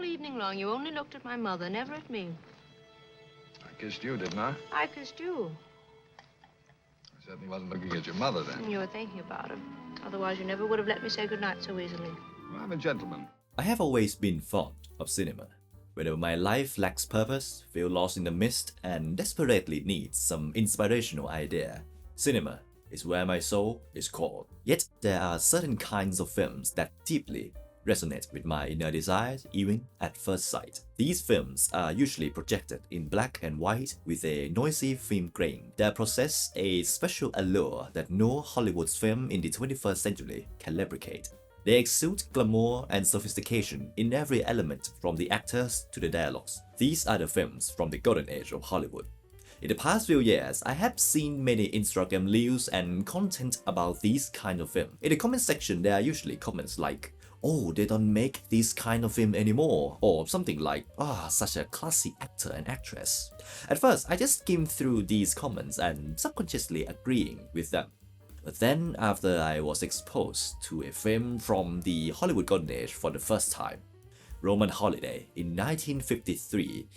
All evening long, you only looked at my mother, never at me. I kissed you, didn't I? I kissed you. I certainly wasn't looking at your mother then. You were thinking about her. Otherwise, you never would have let me say goodnight so easily. Well, I'm a gentleman. I have always been fond of cinema. Whenever my life lacks purpose, feel lost in the mist, and desperately needs some inspirational idea, cinema is where my soul is called. Yet there are certain kinds of films that deeply resonate with my inner desires even at first sight. These films are usually projected in black and white with a noisy film grain that possess a special allure that no Hollywood's film in the 21st century can replicate. They exude glamour and sophistication in every element from the actors to the dialogues. These are the films from the golden age of Hollywood. In the past few years, I have seen many Instagram reels and content about these kind of film. In the comment section, there are usually comments like, "Oh, they don't make this kind of film anymore," or something like, such a classy actor and actress." At first, I just skimmed through these comments and subconsciously agreeing with them. But then, after I was exposed to a film from the Hollywood Golden Age for the first time, Roman Holiday in 1953,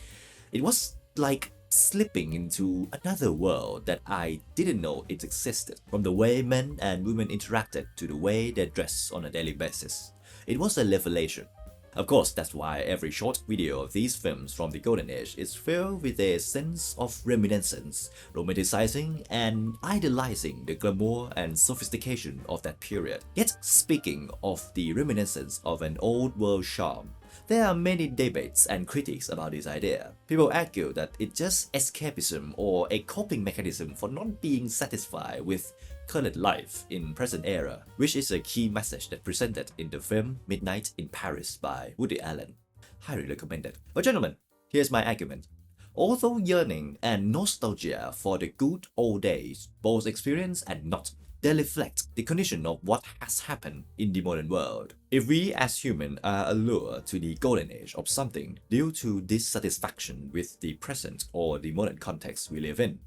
it was like slipping into another world that I didn't know it existed. From the way men and women interacted to the way they dress on a daily basis, it was a revelation. Of course, that's why every short video of these films from the Golden Age is filled with a sense of reminiscence, romanticizing and idolizing the glamour and sophistication of that period. Yet, speaking of the reminiscence of an old world charm, there are many debates and critiques about this idea. People argue that it's just escapism or a coping mechanism for not being satisfied with current life in present era, which is a key message that presented in the film Midnight in Paris by Woody Allen. Highly recommended. But gentlemen, here's my argument. Although yearning and nostalgia for the good old days, both experience and not, they reflect the condition of what has happened in the modern world. If we as humans are allured to the golden age of something due to dissatisfaction with the present or the modern context we live in,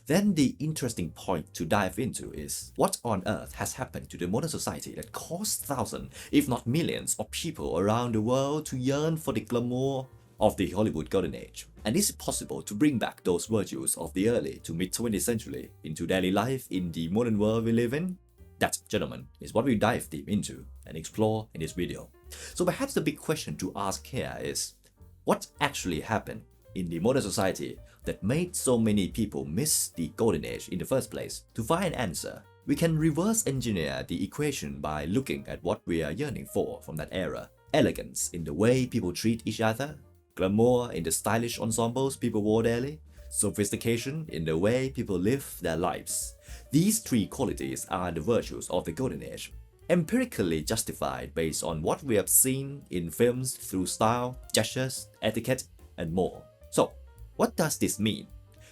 then the interesting point to dive into is what on earth has happened to the modern society that caused thousands, if not millions, of people around the world to yearn for the glamour of the Hollywood Golden Age. And is it possible to bring back those virtues of the early to mid-20th century into daily life in the modern world we live in? That, gentlemen, is what we dive deep into and explore in this video. So perhaps the big question to ask here is, what actually happened in the modern society that made so many people miss the Golden Age in the first place? To find an answer, we can reverse engineer the equation by looking at what we are yearning for from that era. Elegance in the way people treat each other, glamour in the stylish ensembles people wore daily, sophistication in the way people live their lives. These three qualities are the virtues of the Golden Age, empirically justified based on what we have seen in films through style, gestures, etiquette, and more. So, what does this mean?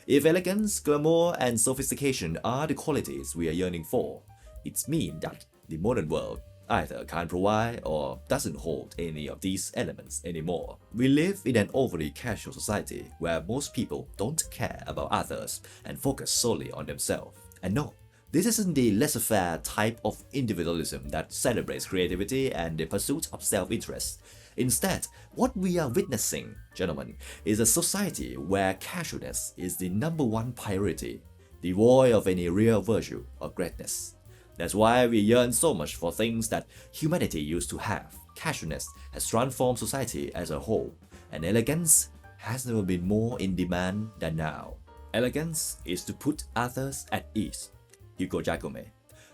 If elegance, glamour, and sophistication are the qualities we are yearning for, it means that the modern world either can't provide or doesn't hold any of these elements anymore. We live in an overly casual society where most people don't care about others and focus solely on themselves. And no, this isn't the laissez-faire type of individualism that celebrates creativity and the pursuit of self-interest. Instead, what we are witnessing, gentlemen, is a society where casualness is the #1 priority, devoid of any real virtue or greatness. That's why we yearn so much for things that humanity used to have. Casualness has transformed society as a whole, and elegance has never been more in demand than now. Elegance is to put others at ease. Hugo Giacomo.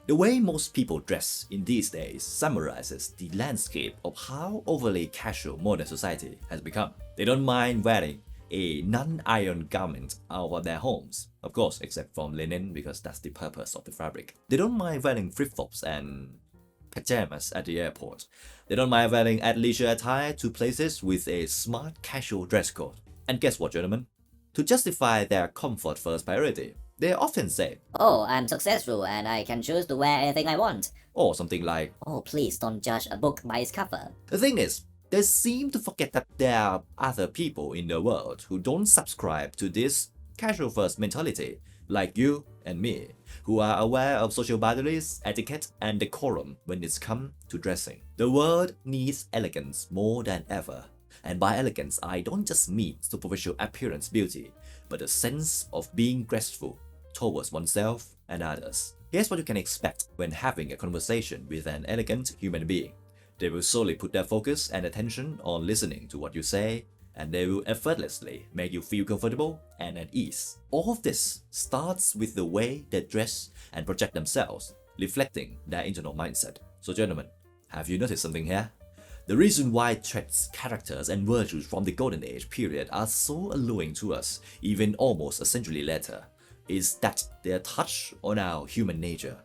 The way most people dress in these days summarizes the landscape of how overly casual modern society has become. They don't mind wearing a non-iron garment out of their homes, of course, except from linen because that's the purpose of the fabric. They don't mind wearing flip-flops and pajamas at the airport. They don't mind wearing athleisure attire to places with a smart casual dress code. And guess what, gentlemen? To justify their comfort first priority, they often say, "Oh, I'm successful and I can choose to wear anything I want." or something like, "Oh, please don't judge a book by its cover." The thing is, they seem to forget that there are other people in the world who don't subscribe to this casual first mentality, like you and me, who are aware of social boundaries, etiquette, and decorum when it's come to dressing. The world needs elegance more than ever. And by elegance, I don't just mean superficial appearance beauty, but a sense of being graceful towards oneself and others. Here's what you can expect when having a conversation with an elegant human being. They will solely put their focus and attention on listening to what you say, and they will effortlessly make you feel comfortable and at ease. All of this starts with the way they dress and project themselves, reflecting their internal mindset. So gentlemen, have you noticed something here? The reason why traits, characters, and virtues from the Golden Age period are so alluring to us, even almost a century later, is that they touch on our human nature.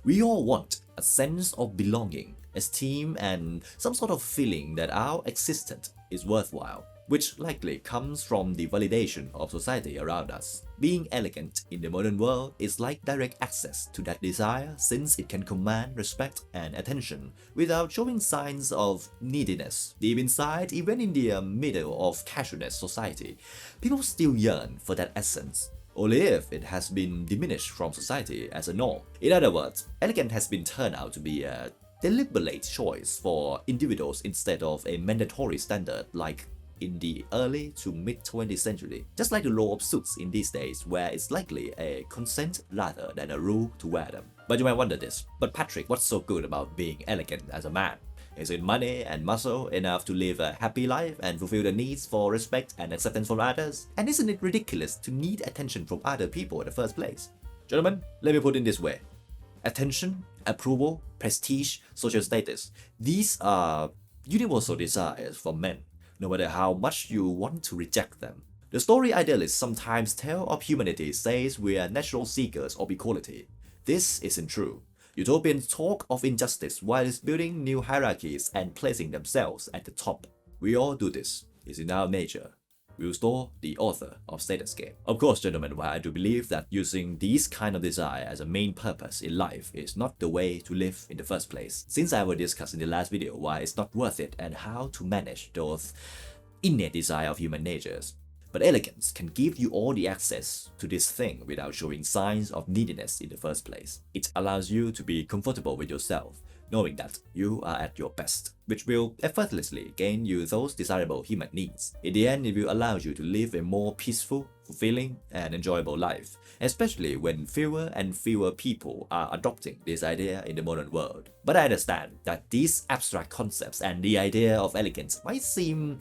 We all want a sense of belonging, esteem, and some sort of feeling that our existence is worthwhile, which likely comes from the validation of society around us. Being elegant in the modern world is like direct access to that desire, since it can command respect and attention without showing signs of neediness. Deep inside, even in the middle of casualness society, people still yearn for that essence, only if it has been diminished from society as a norm. In other words, elegant has been turned out to be a deliberate choice for individuals instead of a mandatory standard like in the early to mid-20th century. Just like the law of suits in these days, where it's likely a consent rather than a rule to wear them. But you might wonder this, but Patrick, what's so good about being elegant as a man? Is it money and muscle enough to live a happy life and fulfill the needs for respect and acceptance from others? And isn't it ridiculous to need attention from other people in the first place? Gentlemen, let me put it this way. Attention, approval, prestige, social status. These are universal desires for men, no matter how much you want to reject them. The story idealists sometimes tell of humanity says we are natural seekers of equality. This isn't true. Utopians talk of injustice while building new hierarchies and placing themselves at the top. We all do this. It's in our nature. Will Store, the author of Status Game. Of course, gentlemen, while I do believe that using these kind of desire as a main purpose in life is not the way to live in the first place, since I will discuss in the last video why it's not worth it and how to manage those innate desire of human natures. But elegance can give you all the access to this thing without showing signs of neediness in the first place. It allows you to be comfortable with yourself, knowing that you are at your best, which will effortlessly gain you those desirable human needs. In the end, it will allow you to live a more peaceful, fulfilling, and enjoyable life, especially when fewer and fewer people are adopting this idea in the modern world. But I understand that these abstract concepts and the idea of elegance might seem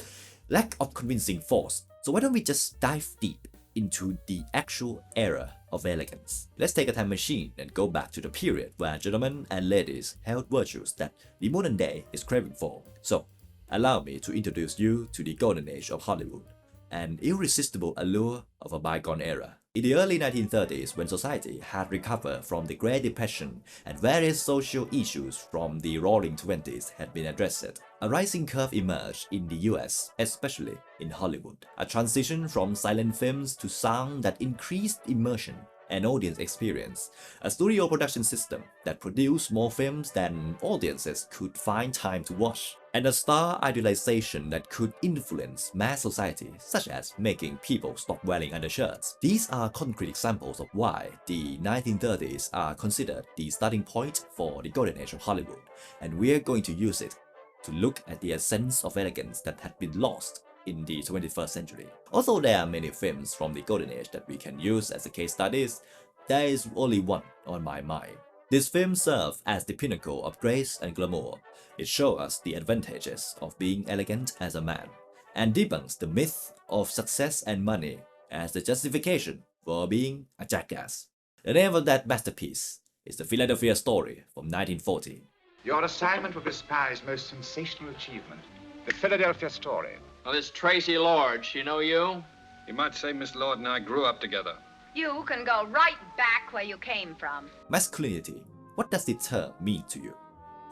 lack of convincing force, so why don't we just dive deep into the actual era of elegance. Let's take a time machine and go back to the period where gentlemen and ladies held virtues that the modern day is craving for. So, allow me to introduce you to the golden age of Hollywood, an irresistible allure of a bygone era. In the early 1930s, when society had recovered from the Great Depression and various social issues from the Roaring Twenties had been addressed, a rising curve emerged in the US, especially in Hollywood. A transition from silent films to sound that increased immersion and audience experience, a studio production system that produced more films than audiences could find time to watch, and a star idealization that could influence mass society, such as making people stop wearing undershirts. These are concrete examples of why the 1930s are considered the starting point for the golden age of Hollywood, and we're going to use it to look at the essence of elegance that had been lost in the 21st century. Although there are many films from the golden age that we can use as a case studies, there is only one on my mind. This film serves as the pinnacle of grace and glamour. It shows us the advantages of being elegant as a man, and debunks the myth of success and money as the justification for being a jackass. The name of that masterpiece is The Philadelphia Story from 1940. Your assignment will be Spy's most sensational achievement, The Philadelphia Story. Well, this Tracy Lord, she know you? You might say Miss Lord and I grew up together. You can go right back where you came from. Masculinity. What does the term mean to you?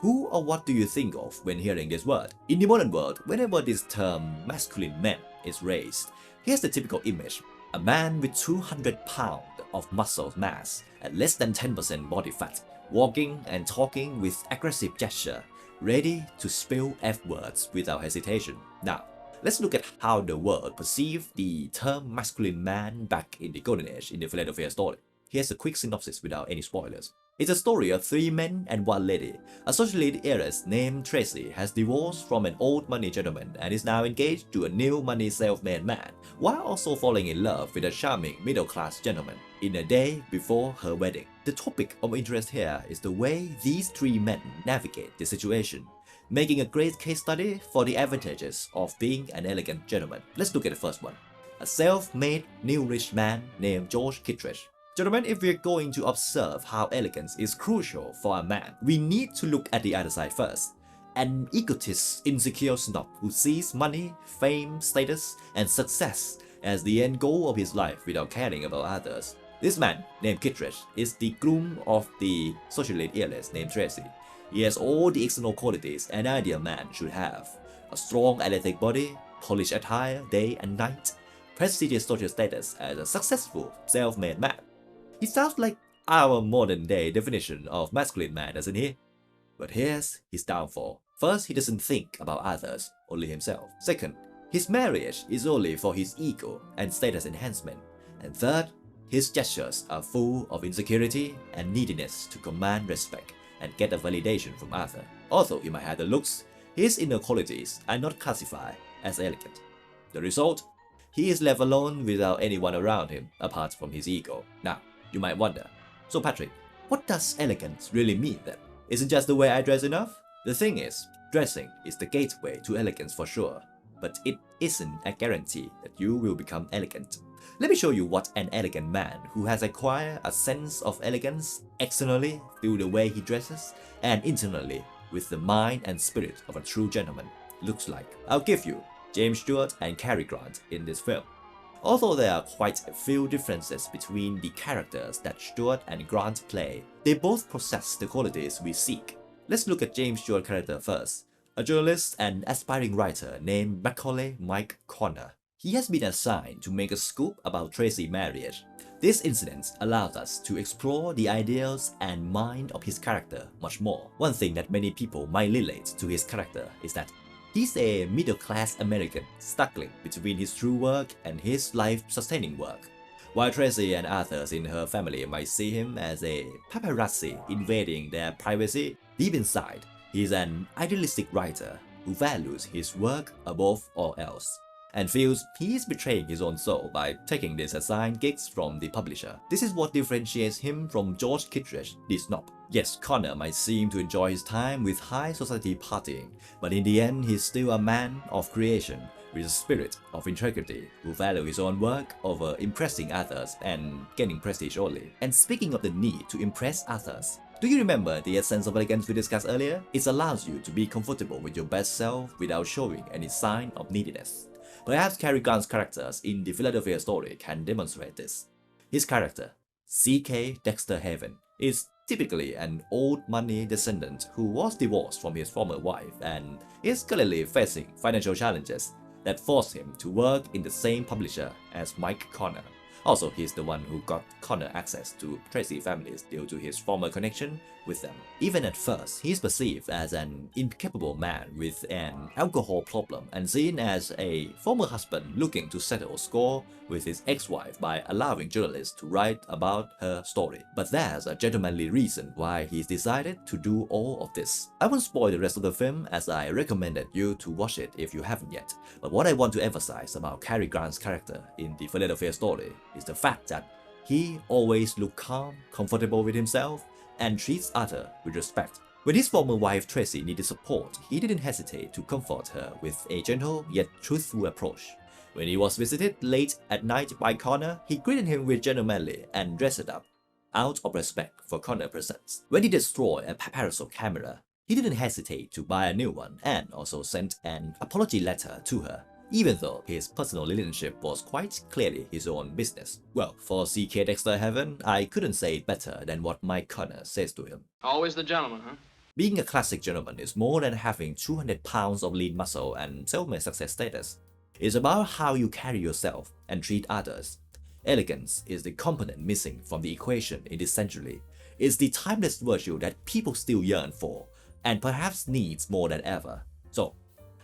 Who or what do you think of when hearing this word? In the modern world, whenever this term masculine man is raised, here's the typical image. A man with 200 pounds of muscle mass and less than 10% body fat, walking and talking with aggressive gesture, ready to spill F-words without hesitation. Now, let's look at how the world perceived the term masculine man back in the golden age in the Philadelphia Story. Here's a quick synopsis without any spoilers. It's a story of 3 men and 1 lady. A socialite heiress named Tracy has divorced from an old money gentleman and is now engaged to a new money self-made man, while also falling in love with a charming middle-class gentleman in a day before her wedding. The topic of interest here is the way these 3 men navigate the situation, making a great case study for the advantages of being an elegant gentleman. Let's look at the first one. A self-made new rich man named George Kittredge. Gentlemen, if we're going to observe how elegance is crucial for a man, we need to look at the other side first. An egotist, insecure snob who sees money, fame, status, and success as the end goal of his life without caring about others. This man, named Kittredge, is the groom of the socialite heiress named Tracy. He has all the external qualities an ideal man should have. A strong athletic body, polished attire day and night, prestigious social status as a successful self-made man. He sounds like our modern day definition of masculine man, doesn't he? But here's his downfall. First, he doesn't think about others, only himself. Second, his marriage is only for his ego and status enhancement. And third, his gestures are full of insecurity and neediness to command respect and get a validation from others. Although he might have the looks, his inner qualities are not classified as elegant. The result? He is left alone without anyone around him apart from his ego. Now, you might wonder, so Patrick, what does elegance really mean then? Isn't just the way I dress enough? The thing is, dressing is the gateway to elegance for sure, but it isn't a guarantee that you will become elegant. Let me show you what an elegant man who has acquired a sense of elegance externally through the way he dresses and internally with the mind and spirit of a true gentleman looks like. I'll give you James Stewart and Cary Grant in this film. Although there are quite a few differences between the characters that Stewart and Grant play, they both possess the qualities we seek. Let's look at James Stewart's character first, a journalist and aspiring writer named Macaulay Mike Connor. He has been assigned to make a scoop about Tracy's marriage. This incident allows us to explore the ideals and mind of his character much more. One thing that many people might relate to his character is that he's a middle-class American struggling between his true work and his life-sustaining work. While Tracy and others in her family might see him as a paparazzi invading their privacy, deep inside, he's an idealistic writer who values his work above all else, and feels he is betraying his own soul by taking these assigned gigs from the publisher. This is what differentiates him from George Kittredge, the snob. Yes, Connor might seem to enjoy his time with high society partying, but in the end he's still a man of creation with a spirit of integrity who values his own work over impressing others and gaining prestige only. And speaking of the need to impress others, do you remember the essence of elegance we discussed earlier? It allows you to be comfortable with your best self without showing any sign of neediness. Perhaps Cary Grant's characters in the Philadelphia story can demonstrate this. His character, C.K. Dexter Haven, is typically an old money descendant who was divorced from his former wife and is currently facing financial challenges that forced him to work in the same publisher as Mike Connor. Also, he's the one who got Connor access to Tracy families due to his former connection with them. Even at first, he's perceived as an incapable man with an alcohol problem and seen as a former husband looking to settle score with his ex-wife by allowing journalists to write about her story. But there's a gentlemanly reason why he's decided to do all of this. I won't spoil the rest of the film as I recommended you to watch it if you haven't yet. But what I want to emphasize about Cary Grant's character in the Philadelphia story is the fact that he always looks calm, comfortable with himself, and treats others with respect. When his former wife Tracy needed support, he didn't hesitate to comfort her with a gentle yet truthful approach. When he was visited late at night by Connor, he greeted him with gentlemanly and dressed up, out of respect for Connor's presence. When he destroyed a paparazzo camera, he didn't hesitate to buy a new one and also sent an apology letter to her, even though his personal relationship was quite clearly his own business. Well, for C.K. Dexter Heaven, I couldn't say it better than what Mike Connor says to him. Always the gentleman, huh? Being a classic gentleman is more than having 200 pounds of lean muscle and self-made success status. It's about how you carry yourself and treat others. Elegance is the component missing from the equation in this century. It's the timeless virtue that people still yearn for, and perhaps needs more than ever. So,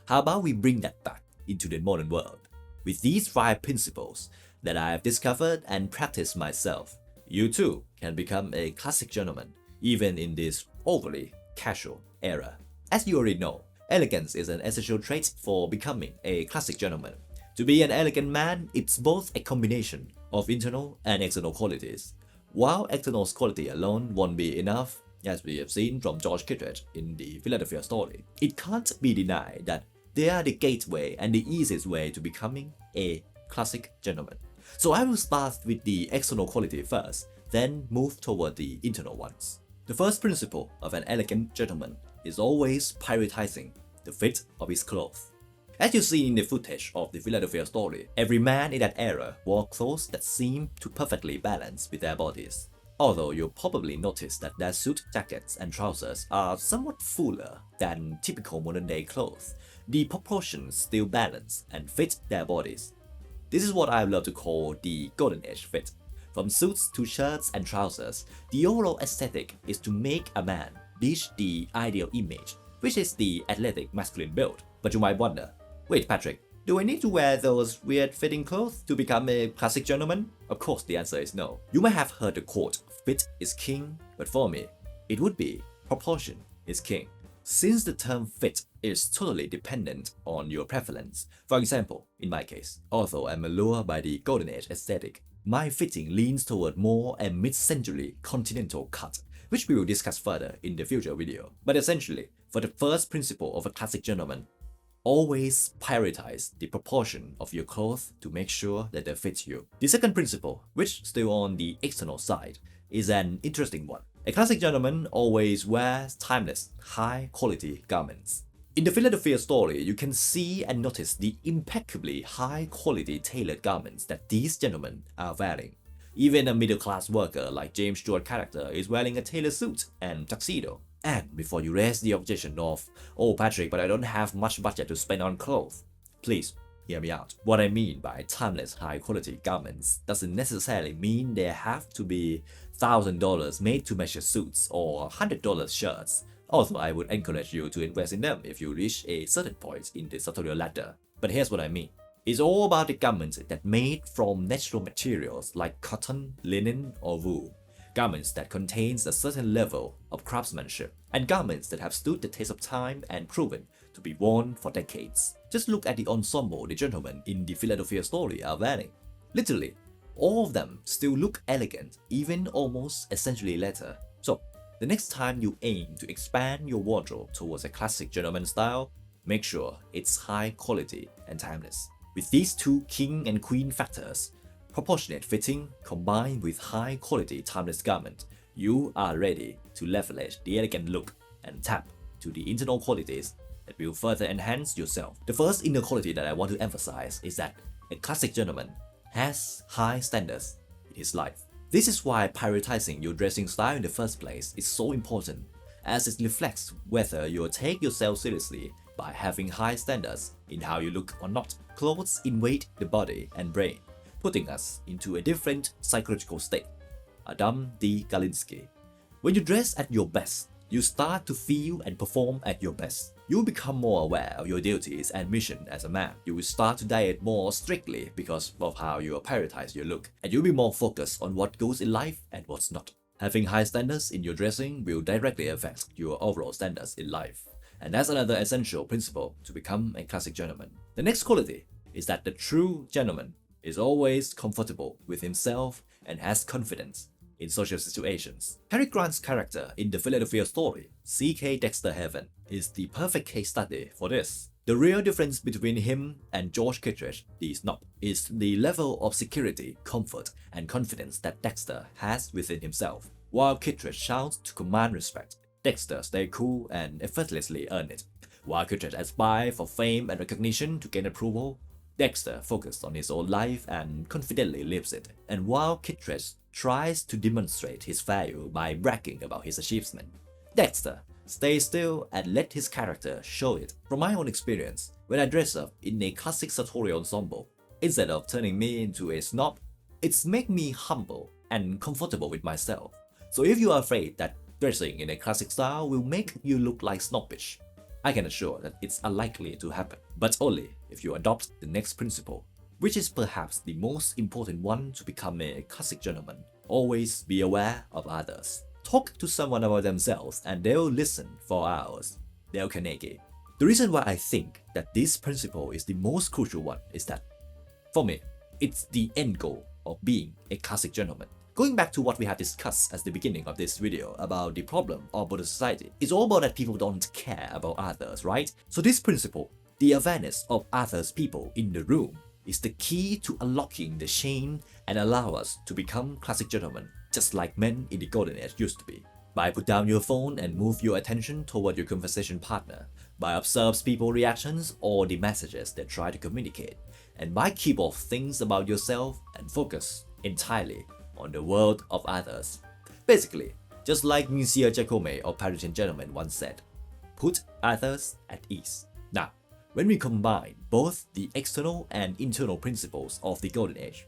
how about we bring that back into the modern world? With these 5 principles that I have discovered and practiced myself, you too can become a classic gentleman. even in this overly casual era. As you already know, elegance is an essential trait for becoming a classic gentleman. To be an elegant man, it's both a combination of internal and external qualities. While external quality alone won't be enough, as we have seen from George Kittredge in the Philadelphia story, it can't be denied that they are the gateway and the easiest way to becoming a classic gentleman. So I will start with the external quality first, then move toward the internal ones. The first principle of an elegant gentleman is always prioritizing the fit of his clothes. As you see in the footage of the Philadelphia story, every man in that era wore clothes that seemed to perfectly balance with their bodies. Although you'll probably notice that their suit jackets and trousers are somewhat fuller than typical modern-day clothes, the proportions still balance and fit their bodies. This is what I love to call the golden age fit. From suits to shirts and trousers, the overall aesthetic is to make a man reach the ideal image, which is the athletic masculine build. But you might wonder, wait Patrick, do I need to wear those weird fitting clothes to become a classic gentleman? Of course the answer is no. You might have heard the quote, fit is king, but for me, it would be proportion is king. Since the term fit is totally dependent on your preference. For example, in my case, although I'm allured by the golden age aesthetic, my fitting leans toward more a mid-century continental cut, which we will discuss further in the future video. But essentially, for the first principle of a classic gentleman, always prioritize the proportion of your clothes to make sure that they fit you. The second principle, which still on the external side, is an interesting one. A classic gentleman always wears timeless, high-quality garments. In the Philadelphia story, you can see and notice the impeccably high-quality tailored garments that these gentlemen are wearing. Even a middle-class worker like James Stewart's character is wearing a tailored suit and tuxedo. And before you raise the objection of, oh Patrick, but I don't have much budget to spend on clothes, please hear me out. What I mean by timeless high-quality garments doesn't necessarily mean they have to be $1,000 made-to-measure suits or $100 shirts. Although I would encourage you to invest in them if you reach a certain point in the sartorial ladder. But here's what I mean. It's all about the garments that made from natural materials like cotton, linen, or wool. Garments that contains a certain level of craftsmanship, and garments that have stood the test of time and proven to be worn for decades. Just look at the ensemble the gentlemen in the Philadelphia story are wearing. Literally, all of them still look elegant, even almost a century later. So, the next time you aim to expand your wardrobe towards a classic gentleman style, make sure it's high quality and timeless. With these two king and queen factors, proportionate fitting combined with high quality timeless garment, you are ready to leverage the elegant look and tap to the internal qualities that will further enhance yourself. The first inner quality that I want to emphasize is that a classic gentleman has high standards in his life. This is why prioritizing your dressing style in the first place is so important, as it reflects whether you take yourself seriously by having high standards in how you look or not. Clothes invade the body and brain, putting us into a different psychological state. Adam D. Galinsky. When you dress at your best, you start to feel and perform at your best. You will become more aware of your duties and mission as a man. You will start to diet more strictly because of how you prioritize your look, and you'll be more focused on what goes in life and what's not. Having high standards in your dressing will directly affect your overall standards in life, and that's another essential principle to become a classic gentleman. The next quality is that the true gentleman is always comfortable with himself and has confidence in social situations. Cary Grant's character in the Philadelphia story, C.K. Dexter Heaven, is the perfect case study for this. The real difference between him and George Kittredge, the snob, is the level of security, comfort, and confidence that Dexter has within himself. While Kittredge shouts to command respect, Dexter stays cool and effortlessly earns it. While Kittredge aspires for fame and recognition to gain approval, Dexter focuses on his own life and confidently lives it. And while Kittredge tries to demonstrate his value by bragging about his achievement, Dexter stays still and let his character show it. From my own experience, when I dress up in a classic sartorial ensemble, instead of turning me into a snob, it's make me humble and comfortable with myself. So if you are afraid that dressing in a classic style will make you look like snobbish, I can assure that it's unlikely to happen, but only if you adopt the next principle, which is perhaps the most important one to become a classic gentleman. Always be aware of others. talk to someone about themselves and they'll listen for hours. Dale Carnegie. The reason why I think that this principle is the most crucial one is that, for me, it's the end goal of being a classic gentleman. Going back to what we had discussed at the beginning of this video about the problem of modern society, it's all about that people don't care about others, right? So this principle, the awareness of others people in the room, is the key to unlocking the chain and allow us to become classic gentlemen, just like men in the golden age used to be. By put down your phone and move your attention toward your conversation partner, by observe people's reactions or the messages they try to communicate, and by keep off things about yourself and focus entirely on the world of others. Basically, just like Monsieur Jacome of Parisian Gentleman once said, put others at ease. Now, when we combine both the external and internal principles of the golden age,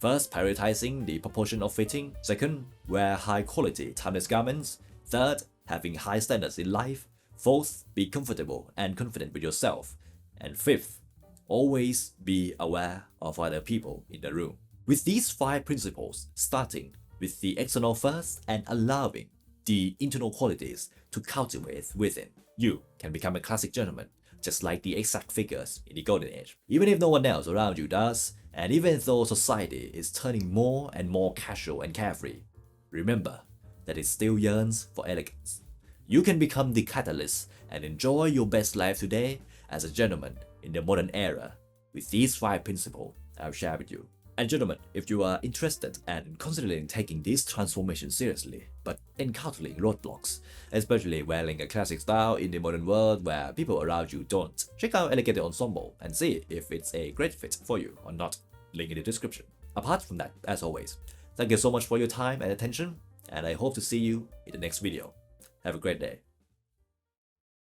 first, prioritizing the proportion of fitting. Second, wear high-quality, timeless garments. Third, having high standards in life. Fourth, be comfortable and confident with yourself. And fifth, always be aware of other people in the room. With these 5 principles, starting with the external first and allowing the internal qualities to cultivate within, you can become a classic gentleman, just like the exact figures in the golden age. Even if no one else around you does, and even though society is turning more and more casual and carefree, remember that it still yearns for elegance. You can become the catalyst and enjoy your best life today as a gentleman in the modern era with these 5 principles I'll share with you. And gentlemen, if you are interested and considering taking this transformation seriously, but encountering roadblocks, especially wearing a classic style in the modern world where people around you don't, check out Elegante Ensemble and see if it's a great fit for you or not. Link in the description. Apart from that, as always, thank you so much for your time and attention, and I hope to see you in the next video. Have a great day.